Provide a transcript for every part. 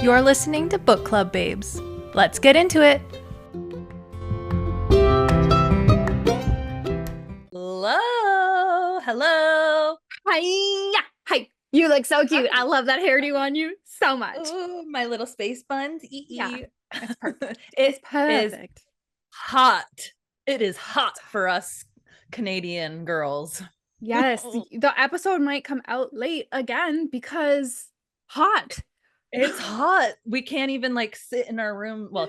You're listening to Book Club Babes. Let's get into it. Hello. Hi. Hi. You look so cute. I love that hairdo on you so much. Ooh, my little space buns. Yeah, it's perfect. It's perfect. Is hot. It is hot for us Canadian girls. Yes, the episode might come out late again because hot. It's hot. We can't even like sit in our room. Well,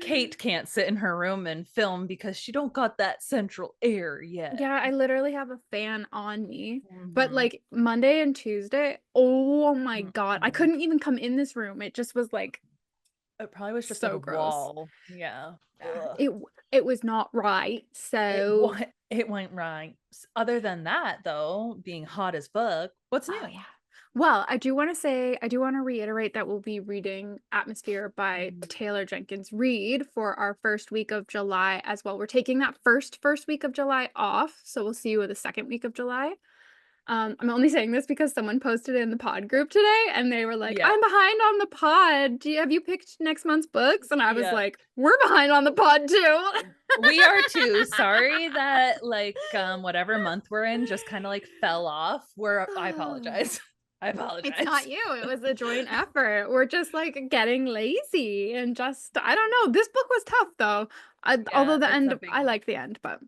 Kate can't sit in her room and film because she don't got that central air yet. Yeah, I literally have a fan on me. But like Monday and Tuesday, oh my God, I couldn't even come in this room. It just was like, it probably was just so a gross. wall. Yeah. It was not right. So it went right. Other than that, though, being hot as fuck, what's new? Oh, yeah. Well, I do want to reiterate that we'll be reading Atmosphere by Taylor Jenkins Reid for our first week of July as well. We're taking that first week of July off, so we'll see you the second week of July. I'm only saying this because someone posted it in the pod group today and they were like, I'm behind on the pod. Have you picked next month's books? And I was like, we're behind on the pod too. We are too. Sorry that like whatever month we're in just kind of like fell off. I apologize. I apologize. It's not you. It was a joint effort. We're just like getting lazy and just, I don't know. This book was tough though. Although the end, I liked the end, but.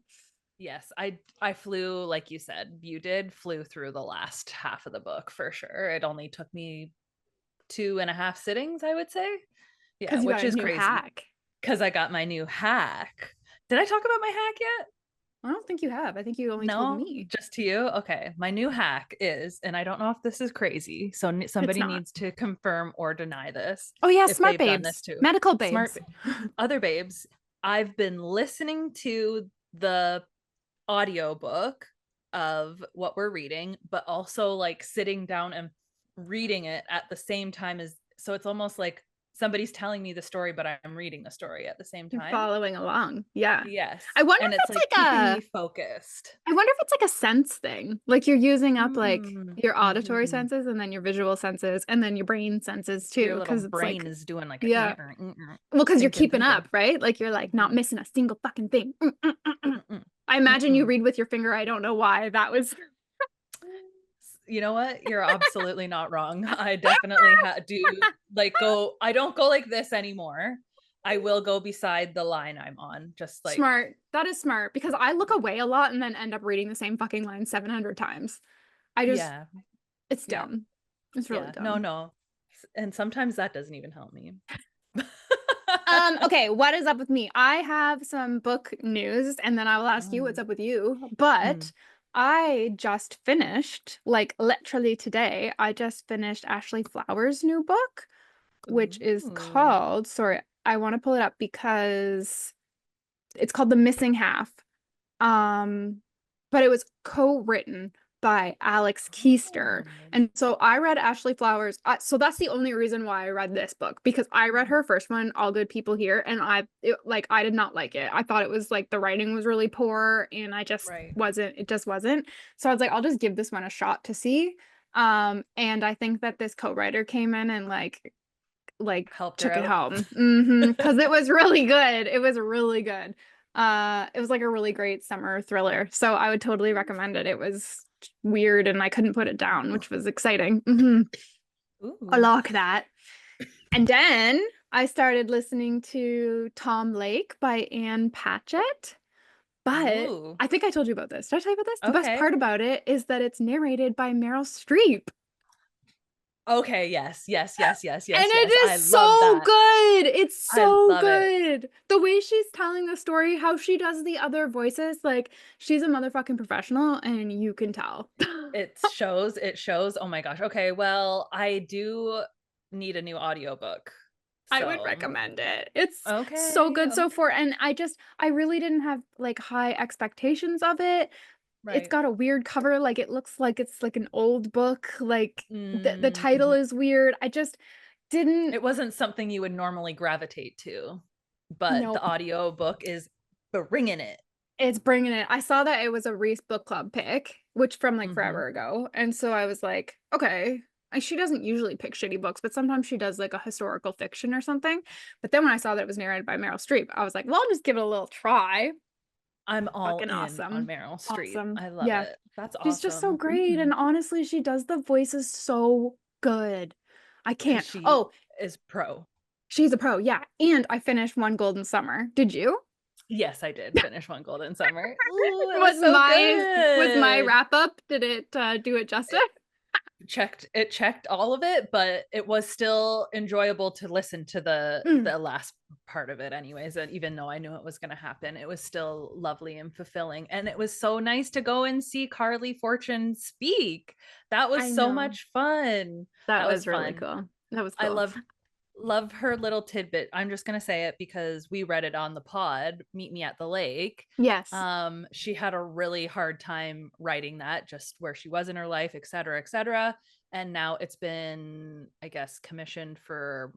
Yes, I flew, like you said, flew through the last half of the book for sure. It only took me 2.5 sittings, I would say. Yeah, which is crazy. Because I got my new hack. Did I talk about my hack yet? I don't think you have. I think you only told me. Just to you? Okay. My new hack is, and I don't know if this is crazy, so somebody needs to confirm or deny this. Oh yeah, smart babes. This too. Medical babes. Other babes. I've been listening to the audiobook of what we're reading, but also like sitting down and reading it at the same time so it's almost like somebody's telling me the story, but I'm reading the story at the same time. You're following along. Yeah. Yes. I wonder if it's like keeping me focused. I wonder if it's like a sense thing. Like you're using up like your auditory senses and then your visual senses and then your brain senses too. Because brain is doing like well, because you're keeping up, right? Like you're like not missing a single fucking thing. I imagine you read with your finger. I don't know why that was. You know what? You're absolutely not wrong. I definitely do like go. I don't go like this anymore. I will go beside the line I'm on. Just like smart. That is smart because I look away a lot and then end up reading the same fucking line 700 times. It's dumb. It's really dumb. No. And sometimes that doesn't even help me. Okay, what is up with me? I have some book news and then I will ask you what's up with you. But I just finished, like literally today, I just finished Ashley Flowers' new book, which is called, sorry, I want to pull it up because it's called The Missing Half. But it was co-written by Alex Keister. And so I read Ashley Flowers. So that's the only reason why I read this book, because I read her first one, All Good People Here, and I did not like it. I thought it was like the writing was really poor and I just it just wasn't. So I was like, I'll just give this one a shot to see. And I think that this co-writer came in and like helped took it home. Because it was really good. It was really good. It was like a really great summer thriller. So I would totally recommend it. It was weird and I couldn't put it down, which was exciting. I like that. And then I started listening to Tom Lake by Anne Patchett. But I think I told you about this. Did I tell you about this? The best part about it is that it's narrated by Meryl Streep. Okay, yes. And it is so good. It's so good. The way she's telling the story, how she does the other voices, like she's a motherfucking professional and you can tell. It shows. Oh my gosh. Okay, well, I do need a new audiobook. So. I would recommend it. It's so good so far. And I really didn't have like high expectations of it. Right. It's got a weird cover, like it looks like it's like an old book, like the title is weird. I just didn't. It wasn't something you would normally gravitate to, but the audio book is bringing it. It's bringing it. I saw that it was a Reese Book Club pick, which from like forever ago, and so I was like, okay, she doesn't usually pick shitty books, but sometimes she does like a historical fiction or something. But then when I saw that it was narrated by Meryl Streep, I was like, well, I'll just give it a little try. I'm all Fucking in on awesome. Meryl Streep. Awesome. I love Yeah. it. That's She's just so awesome. great. And honestly, she does the voices so good. I Because can't. she Oh, is pro. she's a pro. Yeah. And I finished One Golden Summer. Did you? Yes, I did finish One Golden Summer. Ooh, it was Was so my good. wrap up? Did it do it justice? It checked all of it, but it was still enjoyable to listen to the last part of it anyways. And even though I knew it was going to happen, it was still lovely and fulfilling. And it was so nice to go and see Carly Fortune speak. That was I so know. much fun. That That was was really fun. cool. That was I cool. love her little tidbit. I'm just gonna say it because we read it on the pod, Meet Me at the Lake. Yes. She had a really hard time writing that, just where she was in her life, et cetera, et cetera. And now it's been, I guess, commissioned for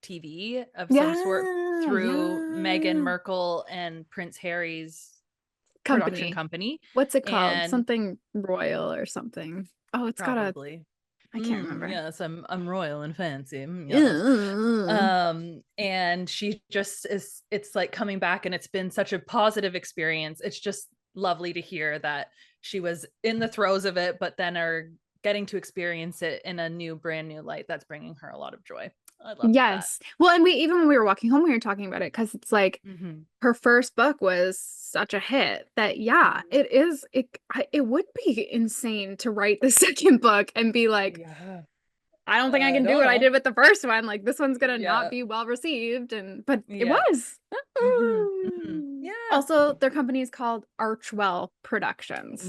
TV of some sort Yeah. through Meghan Yeah. Markle and Prince Harry's production Company. company. What's it called? And Something royal or something. Oh, it's got a probably I can't remember. yes, I'm royal and fancy. Yes. Yeah. And she just is, it's like coming back, and it's been such a positive experience. It's just lovely to hear that she was in the throes of it, but then are getting to experience it in a new, brand new light that's bringing her a lot of joy. I love that. Yes. Well, and we even when we were walking home, we were talking about it because it's like Mm-hmm. her first book was such a hit that yeah, it is. It would be insane to write the second book and be like, Yeah, I don't think I I can do don't what I know. did with the first one. Like this one's gonna not Yeah, be well received, but it yeah. was. Mm-hmm. Mm-hmm. Yeah. Also, their company is called Archwell Productions.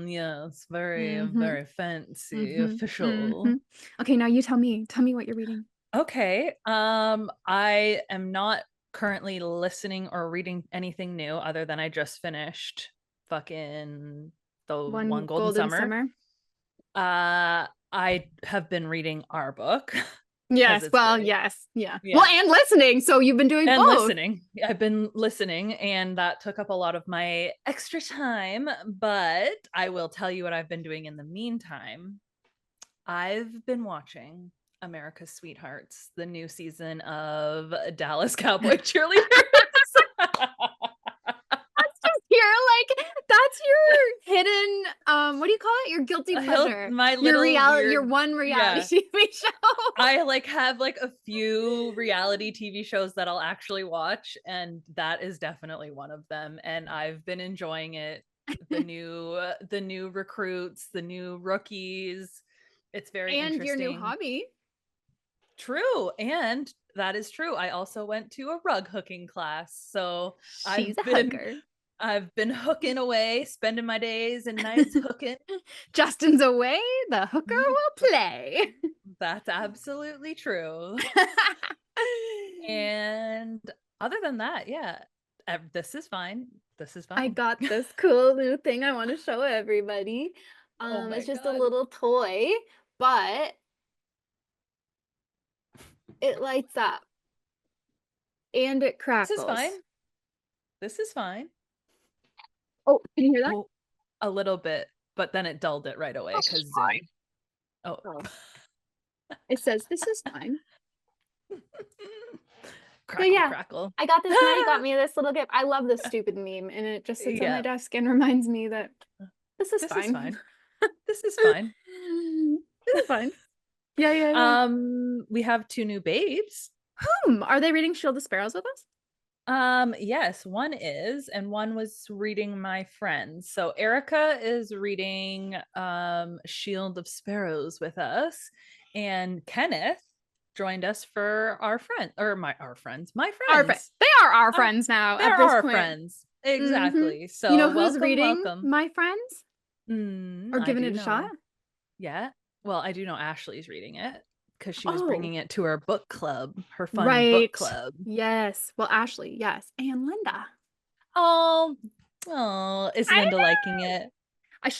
Yes, very, Mm-hmm. very fancy, Mm-hmm. Mm-hmm. official. Okay, now you tell me. Tell me what you're reading. Okay. I am not currently listening or reading anything new other than I just finished fucking the One One Golden Golden Summer. Summer. I have been reading our book because Yes. it's Well, great. yes. Yeah. Well, Yeah. and listening. So you've been doing And both. listening. I've been listening, and that took up a lot of my extra time. But I will tell you what I've been doing in the meantime. I've been watching America's Sweethearts, the new season of Dallas Cowboy Cheerleaders. That's your hidden what do you call it? Your guilty pleasure. My Your little your weird, one reality yeah. TV show. I like have like a few reality TV shows that I'll actually watch, and that is definitely one of them. And I've been enjoying it. The new recruits, the new rookies. It's very And your new interesting. hobby. True. And that is true. I also went to a rug hooking class. So She's I've a been hooker. I've been hooking away, spending my days and nights hooking. Justin's away, the hooker will play. That's absolutely true. And other than that, yeah, this is fine. This is I fine. got this cool new thing I want to show everybody. Oh my It's just a God. little toy, but it lights up and it This is crackles. fine. This is fine. Oh, can you hear that? Oh, a little bit, but then it dulled it right away because Zoom. Oh. Oh. It says this is fine. Crackle, yeah, crackle. I got this. Maddie got me this little gift. I love this stupid meme, and it just sits on my Yeah. desk and reminds me that this is This fine. is fine. This is fine. This is fine. Yeah. We have two new babes. Are they reading Shield of Sparrows with us? Yes, one is, and one was reading my friends. So Erica is reading Shield of Sparrows with us, and Kenneth joined us for our friend or my friends. They are our friends now They're at this our point. friends. Exactly. So you know who's welcome, reading welcome. my friends? Or I giving do it a know. shot? Yeah. Well, I do know Ashley's reading it because she was Oh, bringing it to her book club, her fun book right. club. Yes. Well, Ashley, yes. And Linda. Oh, is I Linda liking it?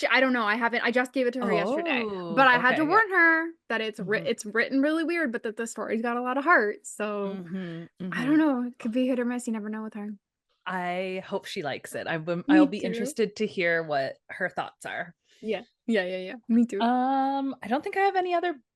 I don't know. I haven't. I just gave it to her yesterday, but Oh, I had to okay, yeah. warn her that it's Mhm, it's written really weird, but that the story's got a lot of heart. So mhm, I don't mhm. know. It could be hit or miss. You never know with her. I hope she likes it. I'll Me be too. interested to hear what her thoughts are. Yeah. Me too. I don't think I have any other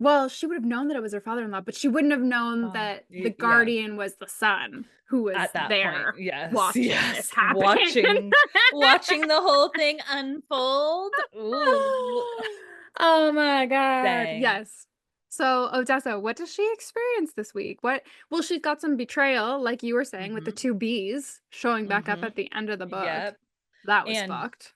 Well, she would have known that it was her father-in-law, but she wouldn't have known that the Yeah. guardian was the son who was At that point, there yes, watching this yes. happen. Watching the whole thing unfold. Ooh. Oh my God. Dang. Yes. So, Odessa, what does she experience this week? Well, she's got some betrayal, like you were saying, with the Mhm. two bees showing back up Mhm. at the end of the book. Yep. That was And fucked.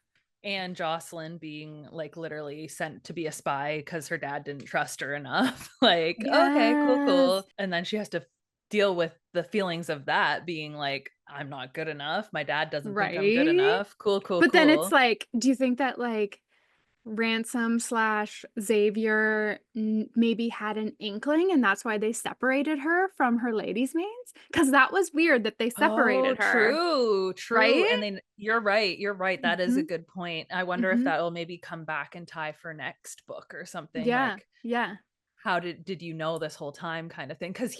Jocelyn being like literally sent to be a spy because her dad didn't trust her enough. Like, okay, cool, Yes. cool. And then she has to deal with the feelings of that being like, I'm not good enough. My dad doesn't think I'm good Right? enough. Cool, cool, But then it's cool. like, do you think that like Ransom slash Xavier maybe had an inkling and that's why they separated her from her ladies' maids? Because that was weird that they Oh, separated her, true, true. And right? then you're right. You're right. That is a Hmm. good point. I wonder if Hmm. that will maybe come back and tie for next book or something. Yeah, Like, yeah. how did you know this whole time kind of thing? Because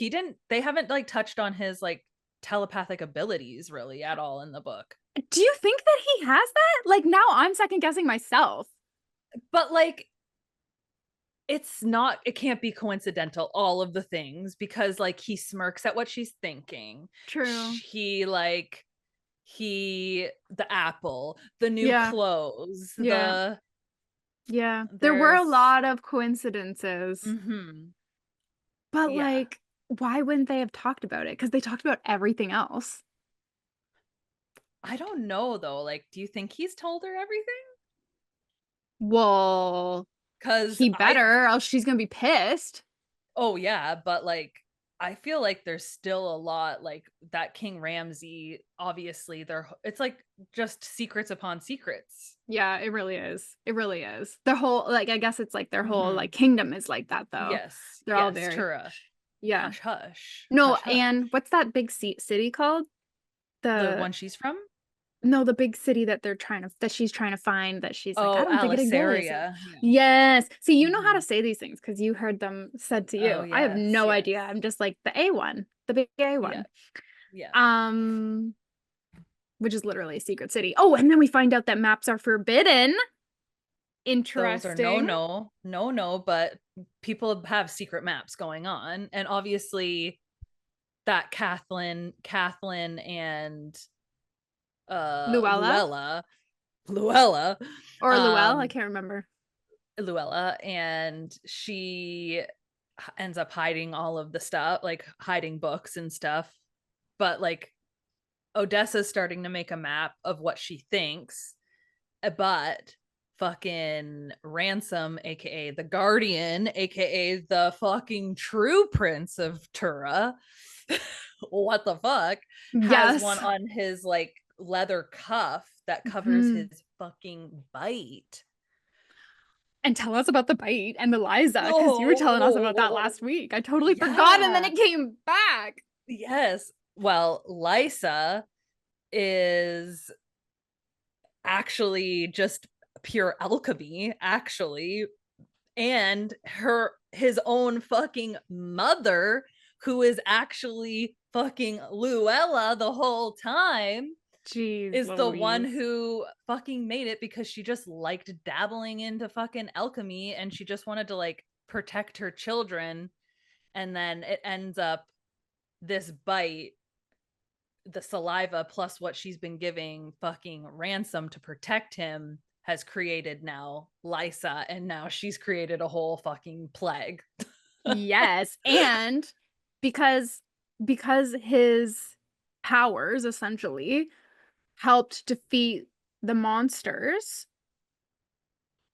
they haven't like touched on his like telepathic abilities really at all in the book. Do you think that he has that? Like now I'm second guessing myself. But like it can't be coincidental, all of the things, because like he smirks at what she's thinking. True. The apple, the new Yeah, clothes, yeah, yeah. There were a there's lot of coincidences, mhm. but Yeah. like, why wouldn't they have talked about it? Because they talked about everything else. I don't know though. Like, do you think he's told her everything? Well, Cause he better, else she's gonna be pissed. oh yeah, but like I feel like there's still a lot like that King Ramsey, obviously it's like just secrets upon secrets. Yeah, it really is. It really is. Their whole like I guess it's like their whole like Mhm. kingdom is like that though. Yes. They're all Yes, very Tura. yeah. Hush hush. No, Hush and hush. what's that big city called? The The one she's from? no, the big city that she's trying to find that she's like, I Oh, don't think it exists. Aliceria. Yeah. Yes. See, you know how to Mhm. say these things because you heard them said to Oh, you. I have yes, no yes. idea. I'm just like the A one, the big A Yeah. one. Yeah. Um, which is literally a secret city. Oh, and then we find out that maps are forbidden. Those are Interesting. no, but people have secret maps going on. And obviously that Kathleen and Luella Luella, or Luell, I um, can't remember. Luella, and she ends up hiding all of the stuff, like hiding books and stuff. But like Odessa's starting to make a map of what she thinks, but fucking Ransom, aka the Guardian, aka the fucking true Prince of Tura, what the fuck, has one Yes. on his like leather cuff that covers Mhm. his fucking bite. And tell us about the bite and the Liza, because you were telling us about that Oh, last week. I totally forgot, and then yeah. it came back. Yes. Well, Lysa is actually just pure alchemy, actually. And his own fucking mother, who is actually fucking Luella the whole time, Jeez is the one Louise. who fucking made it because she just liked dabbling into fucking alchemy and she just wanted to like protect her children. And then it ends up this bite, the saliva plus what she's been giving fucking Ransom to protect him, has created now Lysa, and now she's created a whole fucking plague. Yes, and because his powers essentially helped defeat the monsters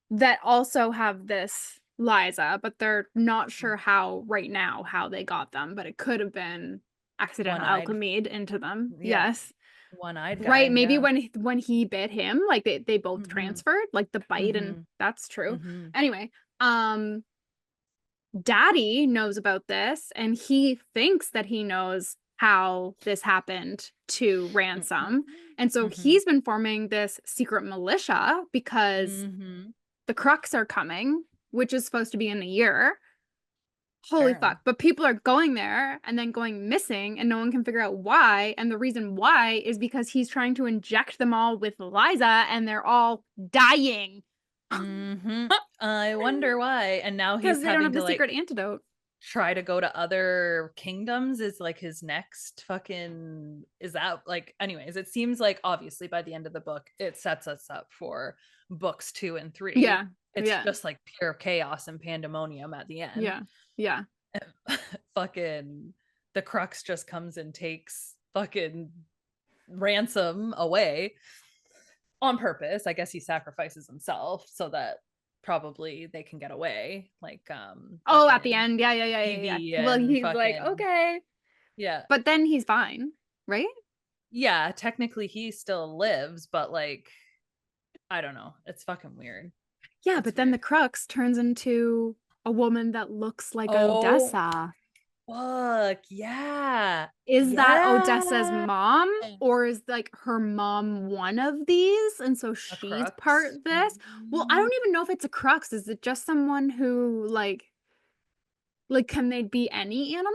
that also have this Liza, but they're not sure how right now how they got them, but it could have been accidental One-eyed, alchemied into them. yeah, Yes. one-eyed guy, Right, maybe yeah. when he bit him, like they both Mhm. transferred, like the bite and Mhm. that's true. Mhm. Anyway, um Daddy knows about this and he thinks that he knows how this happened to Mhm. Ransom. And so Mhm. he's been forming this secret militia because Mhm. the Crux are coming, which is supposed to be in a year. Holy fuck. Apparently. But people are going there and then going missing and no one can figure out why. And the reason why is because he's trying to inject them all with Liza and they're all dying I wonder why. And now Because he's they don't having have to the like secret antidote. try to go to other kingdoms is like his next fucking, is that like, anyways, it seems like obviously by the end of the book it sets us up for books 2 and 3. Yeah. It's Yeah. just like pure chaos and pandemonium at the end. Yeah. Yeah. Fucking the crux just comes and takes fucking ransom away on purpose. I guess he sacrifices himself so that probably they can get away, like Oh, at the fucking end. Yeah, yeah, yeah, yeah, yeah. Evie Well, and he's like, fucking, okay. yeah. But then he's fine, right? Yeah, technically he still lives, but like I don't know, it's fucking weird. Yeah, It's but then weird. the crux turns into a woman that looks like Oh Odessa. fuck yeah. Is that Odessa's Yeah, mom? Or is like her mom one of these? And so a she's crux. part this? Well, I don't even know if it's a crux. Is it just someone who like can they be any animal?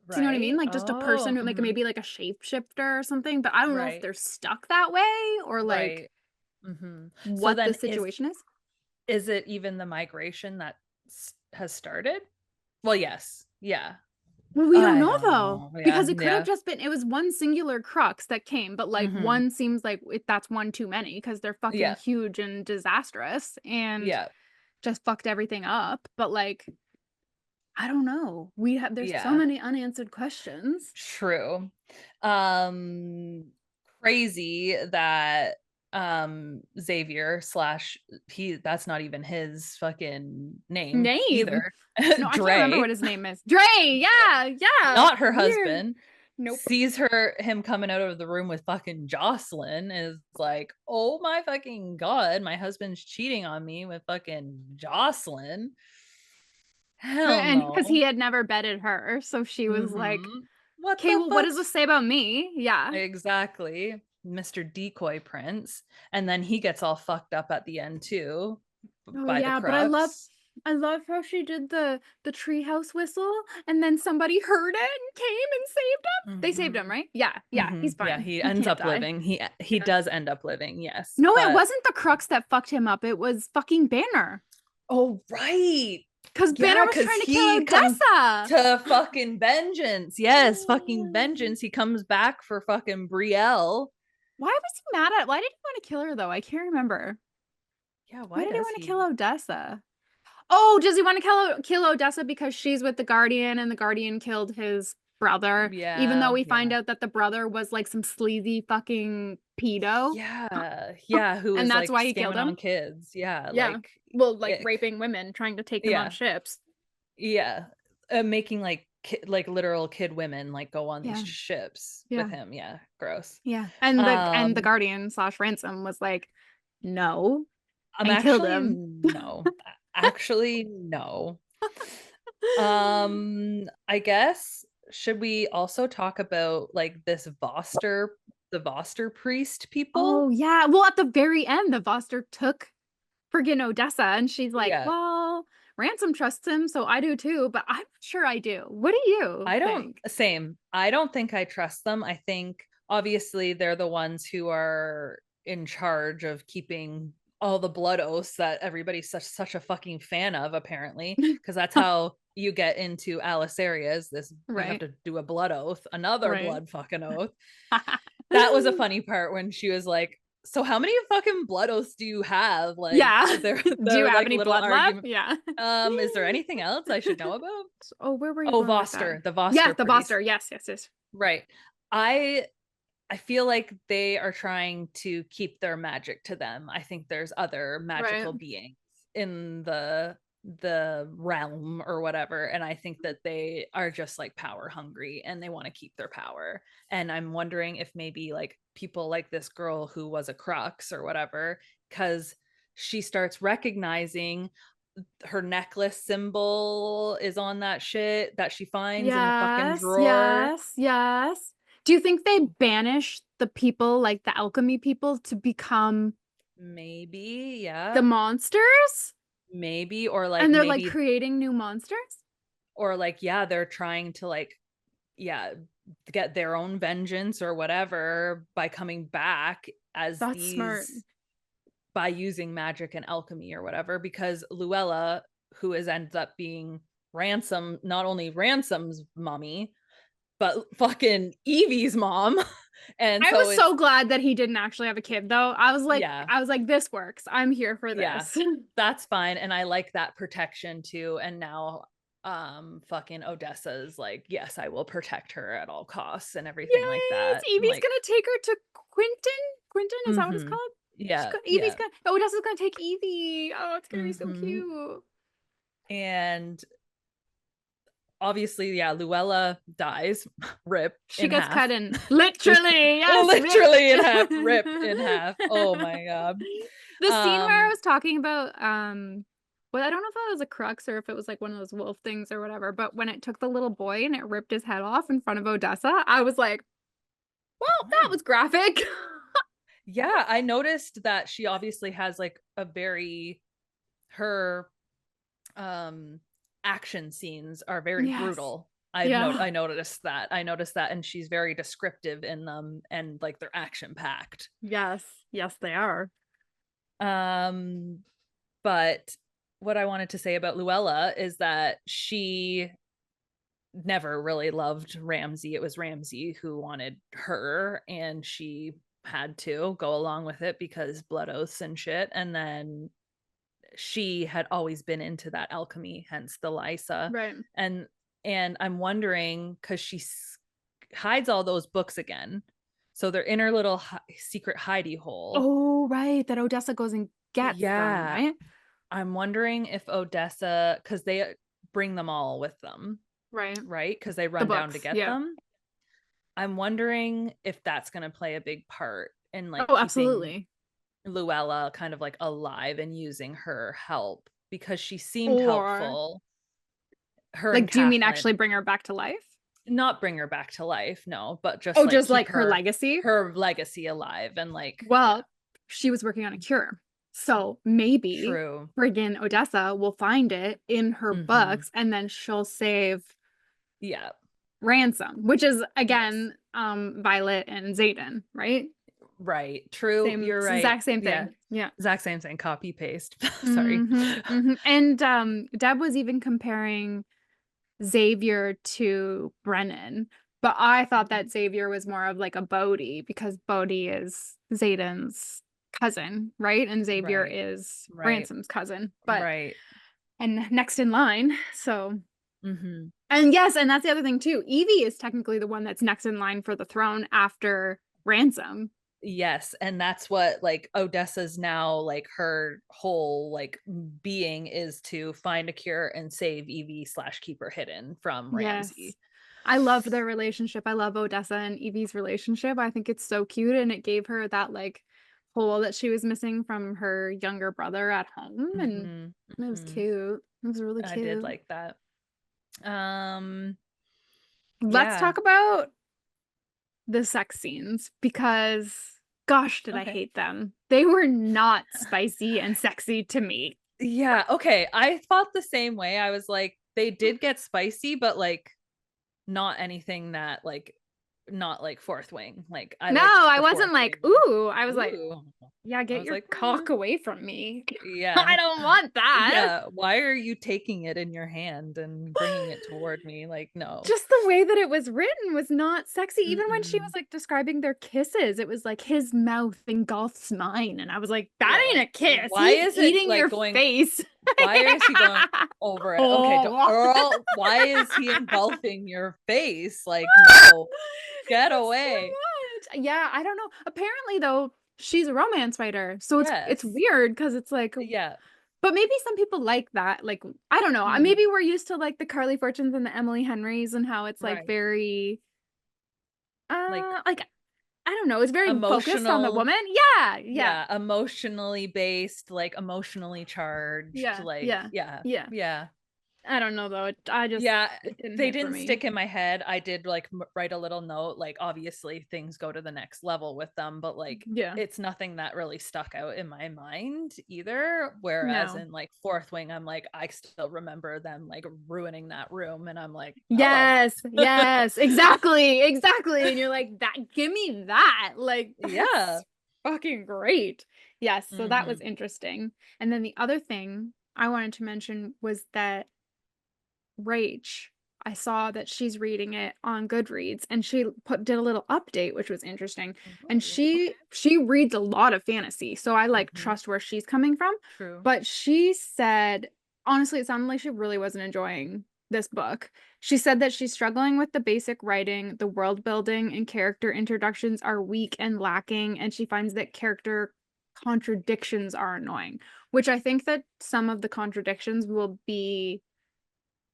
Do you know what I mean? Right, Like just a person oh who like maybe like a shapeshifter or something, but I don't know if right, they're stuck that way or like right. So what the then situation is. is it even the migration that has started? Well, yes, yeah. Well, we don't I know don't though, know. Yeah, because it could have yeah. just been it was one singular crux that came, but like Mm-hmm. one seems like that's one too many because they're fucking Yeah, huge and disastrous and yeah, just fucked everything up. But like, I don't know. There's so yeah. many unanswered questions. True. Um, Crazy that Xavier slash he, that's not even his fucking name Name? either. No, I can't remember Dre, what his name is. Dre, yeah, yeah. not her Weird. husband, Nope. sees him coming out of the room with fucking Jocelyn, is like, oh my fucking god, my husband's cheating on me with fucking Jocelyn. Hell And because no. he had never betted her, so she was like, What okay, the well, what does fuck's this say about me? Yeah. exactly, Mr. Decoy Prince. And then he gets all fucked up at the end too Oh by the yeah, but crux. I love how she did the treehouse whistle and then somebody heard it and came and saved him. They saved him, Hmm. right? Yeah, yeah, he's Yeah, fine. he He ends can't up die. living. He Yeah. does end up living, yes. No, it But wasn't the crux that fucked him up. It was fucking Banner. oh right. Because Banner Yeah, was because trying to kill he comes Odessa. to fucking vengeance. Yes, fucking vengeance. He comes back for fucking Brielle. Why was he mad at? Why did he want to kill her though? I can't remember. Yeah, Why why did he does want to he? kill Odessa? Oh, does he want to kill Odessa because she's with the Guardian and the Guardian killed his brother? Even though Yeah, we find yeah. out that the brother was like some sleazy fucking pedo. Yeah, yeah, who And is that's like why he killed scamming him. on kids. Yeah, Yeah. like Well, like ick. raping women, trying to take them on Yeah, ships. yeah. Making like like literal kid women like go on these Yeah. ships with Yeah. him. Yeah, gross. Yeah. And the Um, Guardian slash Ransom was like, no, I'm and killed actually him. no. Actually no. I guess should we also talk about like this Voster, the Voster priest people? Oh yeah. Well, at the very end, the Voster took friggin' Odessa, and she's like, Yeah. well, Ransom trusts him, so I do too, but I'm not sure I do. What do you I don't, think? same. I don't think I trust them. I think obviously they're the ones who are in charge of keeping all the blood oaths that everybody's such a fucking fan of, apparently, because that's how you get into Aliceria's this, you have Right. to do a blood oath, another Right. blood fucking oath. That was a funny part when she was like, so how many fucking blood oaths do you have? Like Yeah. Do you their have like any little blood left? argument. Yeah. Is there anything else I should know about? Oh, where were you Oh, going with that? Voster, the Yeah, Voster the priest. Voster. Yes, yes, yes. Right. I I feel like they are trying to keep their magic to them. I think there's other Right. magical beings in the realm or whatever, and I think that they are just like power hungry and they want to keep their power. And I'm wondering if maybe like people like this girl who was a crux or whatever, cuz she starts recognizing her necklace symbol is on that shit that she finds in the fucking Yes, drawer. yes, yes. Do you think they banish the people, like the alchemy people, to become Maybe, the yeah. monsters? Maybe, or like And they're like maybe, creating new monsters? or like, yeah, they're trying to like, yeah, get their own vengeance or whatever by coming back as That's smart. these by using magic and alchemy or whatever, because Luella, who ends up being Ransom, not only Ransom's mommy, but fucking Evie's mom. And I so was it's, so glad that he didn't actually have a kid though. yeah, I was like, this works. I'm here for yeah, this. that's fine. And I like that protection too. And now fucking Odessa's like, yes, I will protect her at all costs and everything like Yes, that. Evie's Like, gonna take her to Quentin. Quentin, is that what it's mm-hmm. called? Yeah, Evie's yeah. gonna. Oh, Odessa's gonna take Evie. Oh, it's gonna be so Mm-hmm. cute. And obviously, yeah, Luella dies, rip She in gets cut half. in Just literally. Yes, literally in half, rip in half. Oh my god. The scene where I Um, was talking about, well, I don't know if that was a crux or if it was like one of those wolf things or whatever, but when it took the little boy and it ripped his head off in front of Odessa, I was like, well, that was graphic. yeah, I noticed that she obviously has like a very her action scenes are very Yes. brutal. Yeah. I noticed that. I noticed that, and she's very descriptive in them, and like they're action packed. Yes. Yes, they are. Um, but what I wanted to say about Luella is that she never really loved Ramsey. It was Ramsey who wanted her, and she had to go along with it because blood oaths and shit. And then she had always been into that alchemy, hence the Lysa. Right. And I'm wondering, because she hides all those books again, so they're in her little secret hidey hole. Oh, right. That Odessa goes and gets them, Yeah, right? I'm wondering if Odessa, because they bring them all with them, Right. right? Because they The run down to books. get Yeah. them. I'm wondering if that's going to play a big part in like Oh, keeping absolutely. Luella kind of like alive and using her help, because she seemed Or helpful. Her and like, do you mean Katelynn, actually bring her back to life? not bring her back to life, no, but just Oh, like just keep like her legacy? her legacy alive and like, yeah, Well, she was working on a cure. So maybe true. friggin' Odessa will find it in her Mm-hmm. books and then she'll save Yeah. Ransom, which is Yes. again Violet and Xaden, right? Right. True. Same You're right. exact same Yeah. thing. Yeah. Exact same thing. Copy paste. Sorry. Mm-hmm. And Deb was even comparing Xavier to Brennan, but I thought that Xavier was more of like a Bodhi because Bodhi is Xaden's cousin, right? And Xavier Right. is Right. Ransom's cousin, but Right. and next in line. So, Mm-hmm. and yes, and that's the other thing too. Evie is technically the one that's next in line for the throne after Ransom. Yes, and that's what like Odessa's now, like her whole like being is to find a cure and save Evie slash keep her hidden from Yes. Ramsey. I love their relationship. I love Odessa and Evie's relationship. I think it's so cute and it gave her that like hole that she was missing from her younger brother at home and Mm-hmm. it was Mm-hmm. cute. It was really I did cute. like that. Um, Let's yeah. talk about the sex scenes because gosh, did I Okay. hate them. They were not spicy and sexy to me. Yeah, okay. I thought the same way. I was like, they did get spicy, but like not anything that like not like Fourth Wing. Like I No, liked I the wasn't Fourth like, Wing. ooh. I was like, Ooh. yeah, I get was your like, cock away from me. I yeah. don't want that. Yeah. Why are you taking it in your hand and bringing it toward me? Like, no. Just the way that it was written was not sexy. Even when she was Mm-mm. like describing their kisses, it was like his mouth engulfs mine. And I was like, that Yeah. ain't a kiss. Why He's is it eating like your going? face. Why is he going over it? Okay, Oh. Earl, why is he engulfing your face? Like, no, get It's away. too much. Yeah, I don't know. Apparently, though, she's a romance writer. So it's Yes. weird because it's like, Yeah. but maybe some people like that. Like, I don't know. Hmm. Maybe we're used to like the Carly Fortunes and the Emily Henrys and how it's like Right. very Like like I don't know, it's very focused on the emotional. woman. Yeah, yeah, Yeah. Emotionally based, like emotionally charged. yeah, Like, yeah, yeah. yeah. Yeah. I don't know though. Yeah, It didn't they hit for didn't me. stick in my head. I did like write a little note, like obviously things go to the next level with them, but like Yeah. it's nothing that really stuck out in my mind either. Whereas No. in like Fourth Wing, I'm like, I still remember them like ruining that room, and I'm like, hello. Yes, yes, exactly, exactly. And you're like, that give me that. Like Yeah. that's fucking great. Yes, so that was Mhm. interesting. And then the other thing I wanted to mention was that Rach, I saw that she's reading it on Goodreads, and she did a little update, which was interesting. And Ooh, she okay. she reads a lot of fantasy, so I like Mhm. trust where she's coming from. True. But she said, honestly, it sounded like she really wasn't enjoying this book. She said that she's struggling with the basic writing, the world building and character introductions are weak and lacking, and she finds that character contradictions are annoying, which I think that some of the contradictions will be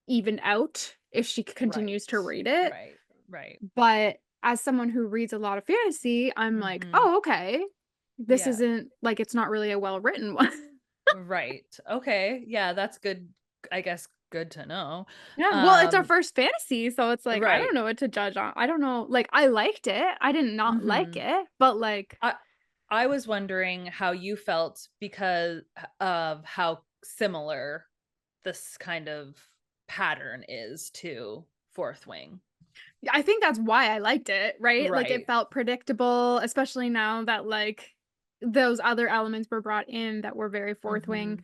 even out if she Right. continues to read it. Right. Right. But as someone who reads a lot of fantasy, I'm like, Mhm. "Oh, okay. This Yeah. isn't like it's not really a well-written one." Right. Okay. Yeah, that's good. I guess good to know. Yeah, well, it's our Um, first fantasy, so it's like, I don't right. know what to judge on. I don't know, like, I liked it. I did not like Mhm. it, but, like, I I was wondering how you felt because of how similar this kind of pattern is to Fourth Wing. I think that's why I liked it, right? Like, it Right. felt predictable, especially now that, like, those other elements were brought in that were very Fourth Wing. Mhm.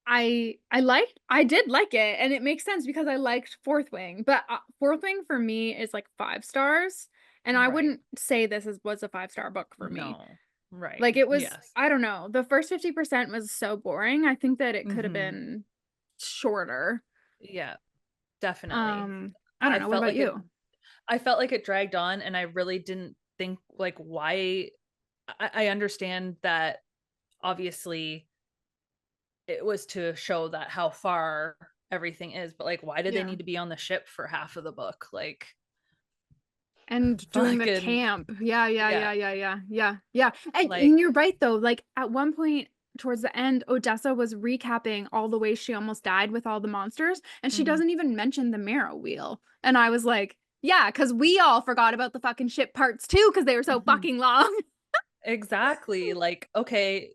I did like it, and it makes sense because I liked Fourth Wing, but, Fourth Wing for me is, like, 5 stars, and I Right. wouldn't say this was a five-star book for me. No. Right. Like, it was Yes. I don't know, the first 50% was so boring, I think that it could have Mhm. been shorter. Yeah, definitely. Um, I don't I know, what felt about like it you? I felt like it dragged on and I really didn't think like why I understand that obviously it was to show that how far everything is, but like why did they Yeah. need to be on the ship for half of the book? Like And doing the fucking camp. Yeah, yeah, yeah, yeah, yeah, yeah, yeah, yeah. And like you're right though, like, at one point towards the end, Odessa was recapping all the ways she almost died with all the monsters, and she mhm, doesn't even mention the marrow wheel. And I was like, "Yeah, because we all forgot about the fucking ship parts too, because they were so mhm. fucking long." Exactly. Like, okay,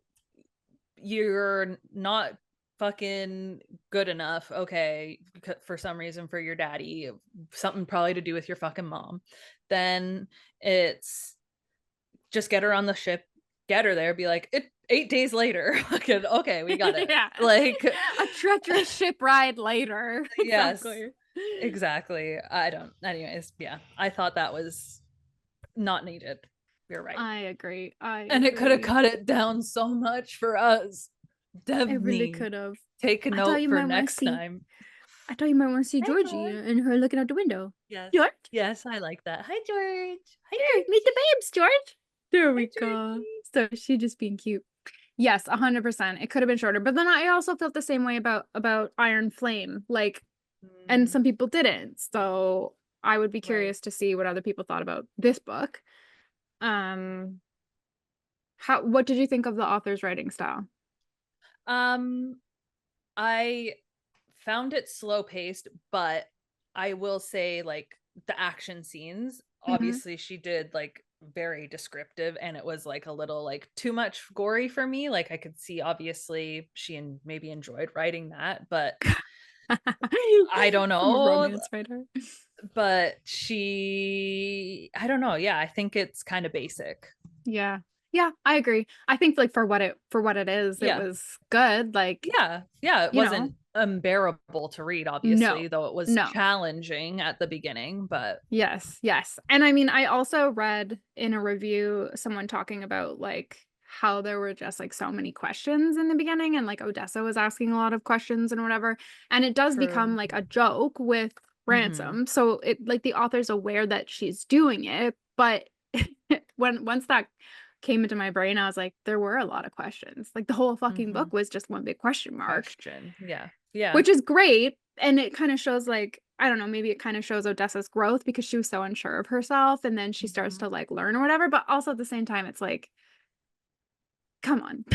you're not fucking good enough, okay, for some reason for your daddy, something probably to do with your fucking mom. Then it's just get her on the ship, get her there, be like, it 8 days later. Fucking okay, we got it. Yeah. Like, A treacherous ship ride later. yes, Exactly. exactly. I don't, anyways, yeah, I thought that was not needed. You're right. I agree. I And it could have agree. cut it down so much for us. It really Devney, could have. take a I thought note you for might want to next see time. I thought you might want to see Hi, Georgie George. and her looking out the window. Yes. George? Yes, I like that. Hi, George. Hi, There, meet the Georgie. babes, George. There Hi, we go. Georgie. So she just being cute. Yes, 100%. It could have been shorter, but then I also felt the same way about Iron Flame. Like, and Mm, some people didn't. So I would be right. curious to see what other people thought about this book. Um, what did you think of the author's writing style? Um, I found it slow paced, but I will say, like, the action scenes, Hmm. obviously, she did like very descriptive, and it was like a little like too much gory for me. Like, I could see, obviously, maybe enjoyed writing that, but I don't I'm a know. romance writer. But I don't know. Yeah, I think it's kind of basic. Yeah. Yeah, I agree. I think like for what it is, it Yeah. was good. Like, Yeah. Yeah. It you know, wasn't unbearable to read, no. obviously, though it was No. challenging at the beginning, but Yes, yes. And I mean, I also read in a review someone talking about like how there were just like so many questions in the beginning and like Odessa was asking a lot of questions and whatever. And it does become true. like a joke with Hmm. Ransom. So it like the author's aware that she's doing it, but once that came into my brain, I was like, there were a lot of questions. Like the whole fucking Hmm. book was just one big question mark, Question. Yeah. Yeah. which is great. And it kind of shows like, I don't know, maybe it kind of shows Odessa's growth because she was so unsure of herself and then she starts Hmm. to like learn or whatever. But also at the same time, it's like, come on.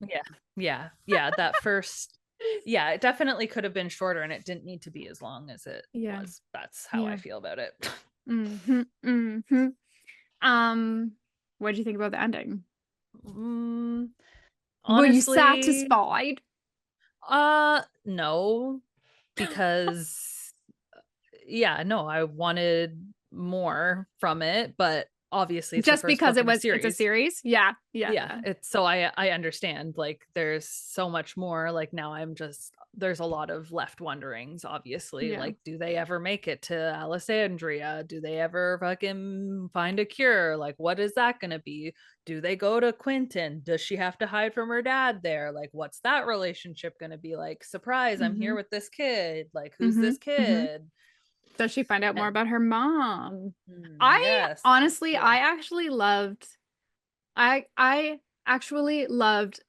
Yeah. Yeah. Yeah. That first, yeah, it definitely could have been shorter and it didn't need to be as long as it Yeah. was. That's how I Yeah. feel about it. Hmm. Hmm. Um, what do you think about the ending? Mm, Were you honestly, satisfied? no, because yeah, no, I wanted more from it, but obviously it's the Just first because book in a it's a series. series. Yeah. Yeah, Yeah. it's so I understand, like there's so much more. Like now I'm just, there's a lot of left wonderings, obviously. Yeah. Like, do they ever make it to Alessandria? Do they ever fucking find a cure? Like, what is that gonna be? Do they go to Quentin? Does she have to hide from her dad there? Like, what's that relationship gonna be like? Surprise, I'm here Mm-hmm. with this kid. Like, who's Mm-hmm. this Mm-hmm. kid? Does she find out more And about her mom? I yes, honestly, yeah. I actually loved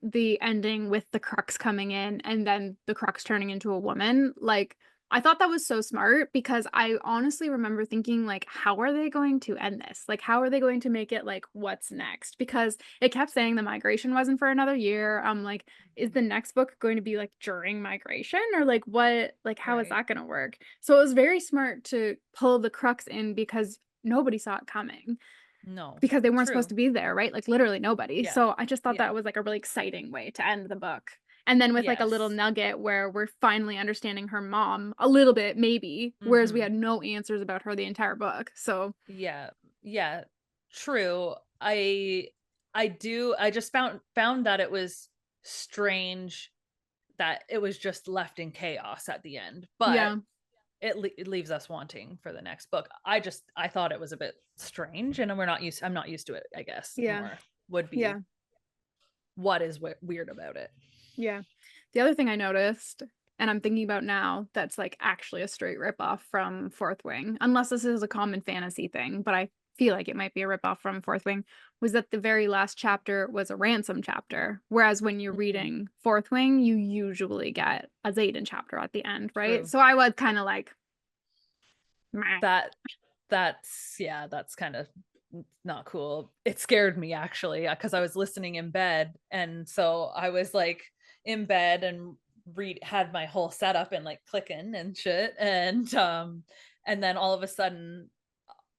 the ending with the Crux coming in and then the Crux turning into a woman. Like, I thought that was so smart because I honestly remember thinking, like, how are they going to end this? Like, how are they going to make it like what's next? Because it kept saying the migration wasn't for another year. I'm like, is the next book going to be like during migration or like what? Like, how is Right. that going to work? So it was very smart to pull the Crux in because nobody saw it coming No. because they weren't supposed True. to be there, right? Like literally nobody. Yeah. So I just thought Yeah. that was like a really exciting way to end the book. And then with like a little Yes. nugget where we're finally understanding her mom a little bit, maybe, whereas we Mm-hmm. had no answers about her the entire book. So Yeah. Yeah. True. I just found that it was strange that it was just left in chaos at the end, but yeah, it leaves us wanting for the next book. I thought it was a bit strange, and I'm not used to it, I guess. yeah, More would be yeah, what is weird about it. yeah. The other thing I noticed, and I'm thinking about now, that's like actually a straight ripoff from Fourth Wing, unless this is a common fantasy thing, but I feel like it might be a ripoff from Fourth Wing, was that the very last chapter was a ransom chapter. Whereas when you're Mhm. reading Fourth Wing, you usually get a Xaden chapter at the end, right? True. So I was kind of like, meh. That that's kind of not cool. It scared me actually because I was listening in bed, and so I was like in bed and read had my whole setup and like clicking and shit, and then all of a sudden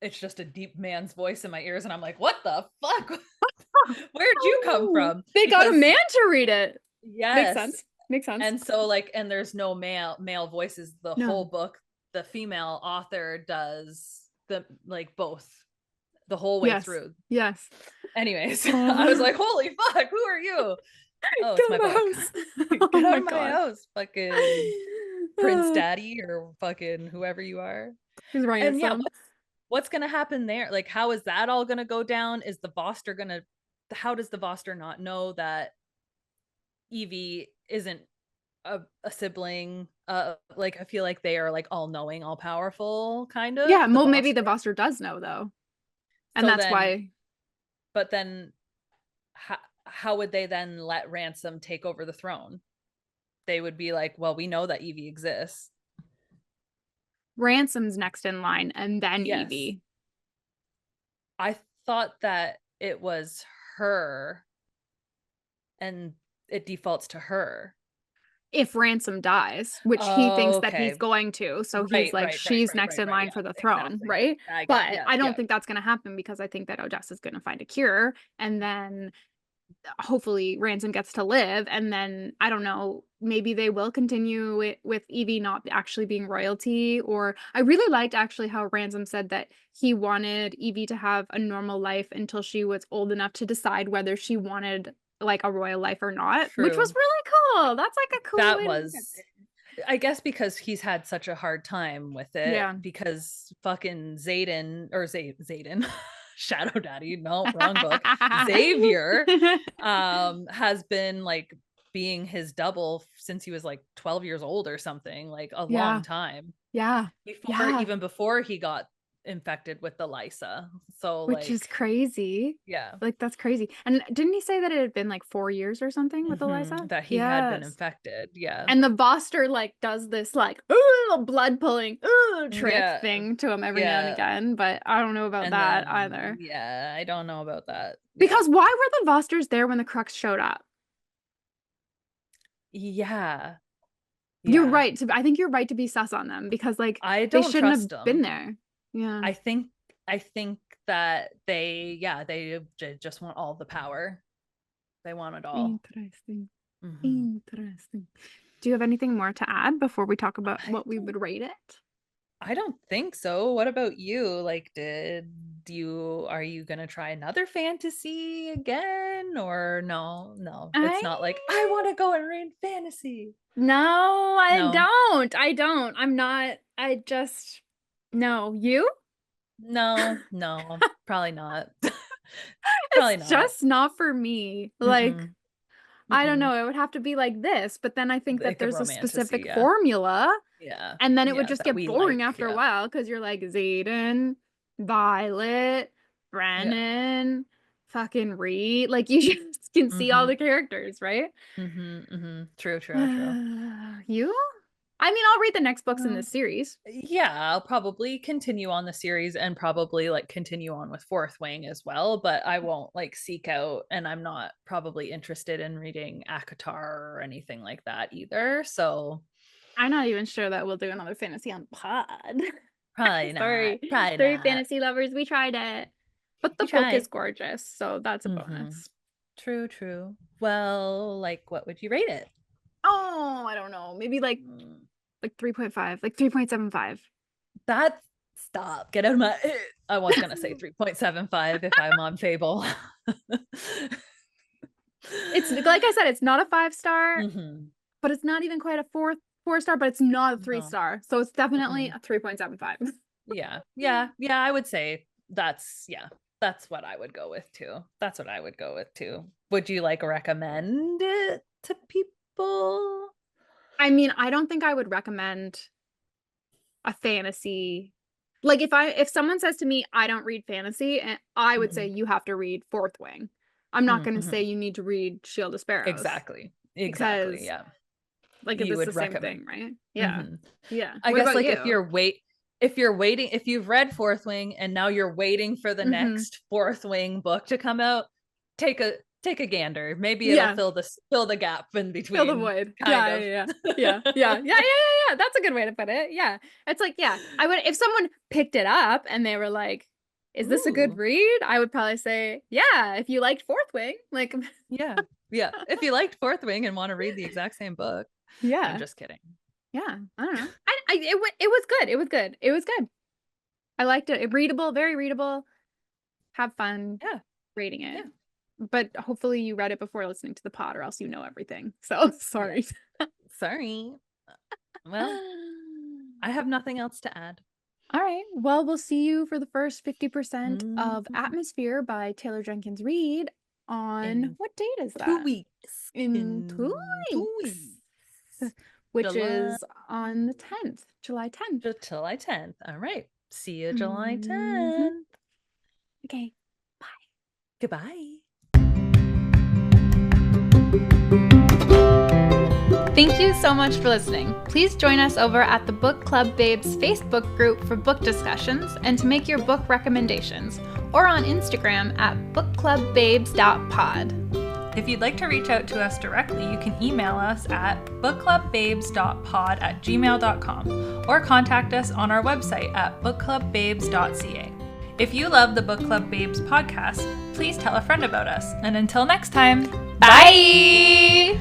it's just a deep man's voice in my ears, and I'm like, what the fuck? Where'd you come Oh, from? they got a Because man to read it. Makes yes, sense. Makes sense. and so like, and there's no male voices the whole No. book. The female author does the like both the whole way Yes. through. Yes. Anyways, I was Oh, like, holy fuck, who are you? Oh, get it's my out of book. the house. Oh Get out my of my God. house, fucking Prince Daddy or fucking whoever you are. He's And yeah, ransom. what's gonna happen there? Like, how is that all gonna go down? Is the Voster gonna, how does the Voster not know that Evie isn't a sibling? Like I feel like they are like all knowing, all powerful, kind of Yeah, the well, maybe the Voster. Voster does know though, and So that's then, why. but then how would they then let Ransom take over the throne? They would be like, well, we know that Evie exists. Ransom's next in line, and then Yes. Evie. I thought that it was her and it defaults to her. If Ransom dies, which he Oh, thinks that he's okay. going to, so he's Right, like, right, right, she's right, next right, in right. line Yeah, for the throne, exactly. right? I got, But yeah, I yeah. don't think that's going to happen because I think that Odessa's going to find a cure, and then hopefully Ransom gets to live, and then I don't know, maybe they will continue it with Evie not actually being royalty. Or I really liked actually how Ransom said that he wanted Evie to have a normal life until she was old enough to decide whether she wanted like a royal life or not, which was True. really cool. That's like a cool That way to look at was, it. I guess because he's had such a hard time with it Yeah. because fucking Zayden or Zayden Shadow Daddy, no, wrong book. Xavier has been like being his double since he was like 12 years old or something, like a long Yeah. time. Yeah. Yeah. Even before he got infected with the Lysa. So Which is like, crazy. yeah. Like, that's crazy. And didn't he say that it had been like 4 years or something with Eliza? That he had been Yes. infected. Yeah. And the Voster like does this like ooh blood pulling ooh trick Yeah. thing to him every now and Yeah. again, but I don't know about And that then either. yeah, I don't know about that. Yeah. Because why were the Vosters there when the Crux showed up? Yeah. You're Yeah. right to I think you're right to be sus on them because like I they don't shouldn't trust have been them. there. Yeah. I think I think that they just want all the power. They want it all. Interesting. Hmm. Interesting. Do you have anything more to add before we talk about I what we don't would rate it? I don't think so. What about you? Like, did are you gonna try another fantasy again, or no? It's not like I want to go and read fantasy. No, No. I don't. I'm not. No. You? No, probably not. Probably It's not. just not for me. Like, Mm-mm. I don't Mm-mm. know. It would have to be like this, but then I think that Like a there's a romantasy, specific yeah. formula, Yeah. and then it would Yeah, just that get we boring like, after a yeah. while because you're like Xaden, Violet, Yeah. Brennan, fucking Reed. Like, you just can see all Mm-hmm. the characters, right? Mm-hmm. Mm-hmm. True. You? I mean, I'll read the next books in Um, this series. yeah, I'll probably continue on the series and probably like continue on with Fourth Wing as well, but I won't like seek out, and I'm not probably interested in reading Akatar or anything like that either. So I'm not even sure that we'll do another fantasy on pod. probably not. Sorry. Probably Sorry, not. fantasy lovers. We tried it. But the We book is tried. gorgeous, so that's a Mm-hmm. bonus. True. Well, like what would you rate it? Oh, I don't know. Maybe like Mm, 3.5, like 3.75. That stop. Get out of my I was gonna say 3.75 if I'm on Fable. It's like I said, it's not a 5-star, Mm-hmm. but it's not even quite a 4-star, but it's not a No. 3-star. So it's definitely Mm-mm. a 3.75. Yeah. I would say that's what I would go with too. That's what I would go with too. Would you like recommend it to people? I mean, I don't think I would recommend a fantasy. Like if someone says to me, I don't read fantasy, and I would say Mm-hmm. you have to read Fourth Wing. I'm not going to Mm-hmm. say you need to read Shield of Sparrows Exactly. because Yeah. like You it's the would same recommend. thing, right? Yeah. Mm-hmm. Yeah. I What guess about like you? if you're waiting, if you've read Fourth Wing and now you're waiting for the Mm-hmm. next Fourth Wing book to come out, take a gander. Maybe it'll Yeah. fill the gap in Fill the between, void. kind of. Yeah. That's a good way to put it. Yeah. It's like, yeah, I would, if someone picked it up and they were like, is this a good Ooh, read? I would probably say, yeah, if you liked Fourth Wing, like, yeah, yeah. If you liked Fourth Wing and want to read the exact same book, I'm yeah. just kidding. Yeah. I don't know. It was good. It was good. I liked it. Readable, very readable. Have fun Yeah, reading it. yeah, But hopefully you read it before listening to the pod, or else you know everything. So yeah. sorry. Sorry. Well, I have nothing else to add. All right. Well, we'll see you for the first 50% of Mhm. Atmosphere by Taylor Jenkins Reid on In what date is 2 that? weeks. In two In 2 weeks. weeks, which July is on the 10th, July 10th. July 10th. All right. See you July Mhm. 10th. Okay. Goodbye. Thank you so much for listening. Please join us over at the Book Club Babes Facebook group for book discussions and to make your book recommendations, or on Instagram at bookclubbabes.pod. If you'd like to reach out to us directly, you can email us at bookclubbabes.pod@gmail.com or contact us on our website at bookclubbabes.ca. If you love the Book Club Babes podcast, please tell a friend about us. And until next time, bye!